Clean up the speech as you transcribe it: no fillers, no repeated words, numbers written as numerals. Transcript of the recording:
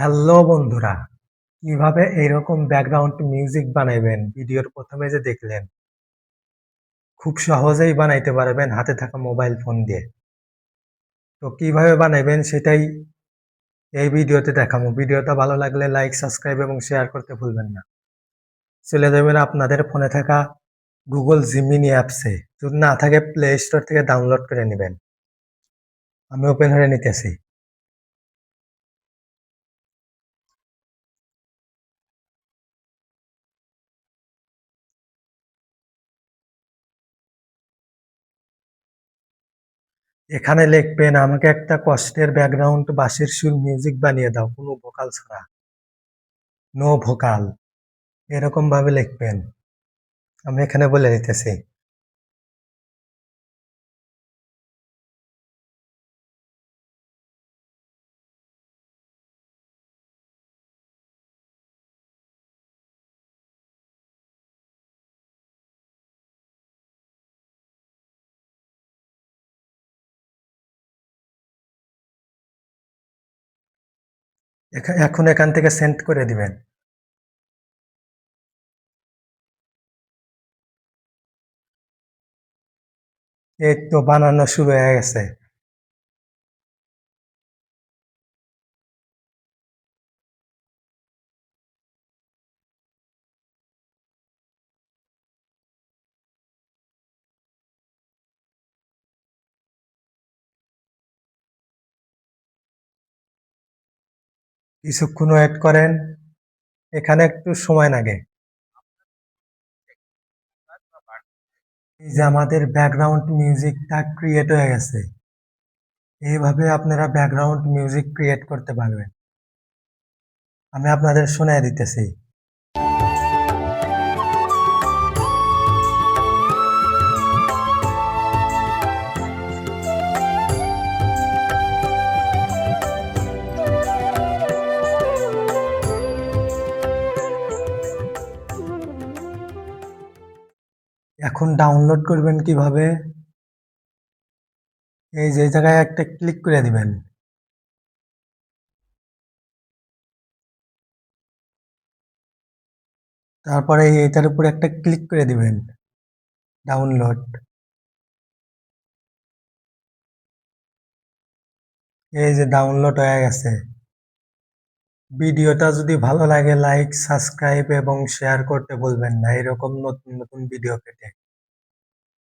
Hello বন্ধুরা, কিভাবে এইরকম ব্যাকগ্রাউন্ড মিউজিক বানাইবেন ভিডিওর প্রথমে যে দেখলেন, খুব সহজেই বানাইতে পারবেন হাতে থাকা মোবাইল ফোন দিয়ে। তো কিভাবে বানাইবেন সেটাই এই ভিডিওতে দেখাবো। ভিডিওটা ভালো লাগলে লাইক, সাবস্ক্রাইব এবং শেয়ার করতে ভুলবেন না। চলে যাবেন আপনাদের ফোনে থাকা Google Gemini অ্যাপসে। যদি না থাকে প্লে স্টোর থেকে ডাউনলোড করে নিবেন। আমি ওপেন করে নিতেছি। এখানে লিখবেন আমাকে একটা কষ্টের ব্যাকগ্রাউন্ড বাঁশির সুর মিউজিক বানিয়ে দাও, কোনো ভোকাল ছাড়া। No vocal. এরকম ভাবে লিখবেন। আমি এখানে বলে দিতেছি। এখন এখান থেকে সেন্ড করে দিবেন। এই তো বানানো শুরু হয়ে গেছে। কিছুক্ষণ ওয়েট করেন। এখানে একটু সময় লাগে। এই যে আমাদের ব্যাকগ্রাউন্ড মিউজিকটা ক্রিয়েট হয়ে গেছে। এইভাবে আপনারা ব্যাকগ্রাউন্ড মিউজিক ক্রিয়েট করতে পারবেন। আমি আপনাদের শোনায় দিতেছি। এখন ডাউনলোড করবেন কিভাবে? এই যে জায়গায় একটা ক্লিক করে দিবেন। তারপরে এটার উপরে একটা ক্লিক করে দিবেন। ডাউনলোড। এই যে ডাউনলোড হয়ে গেছে। ভিডিওটা যদি ভালো লাগে লাইক, সাবস্ক্রাইব এবং শেয়ার করতে ভুলবেন না এরকম নতুন নতুন ভিডিও পেতে।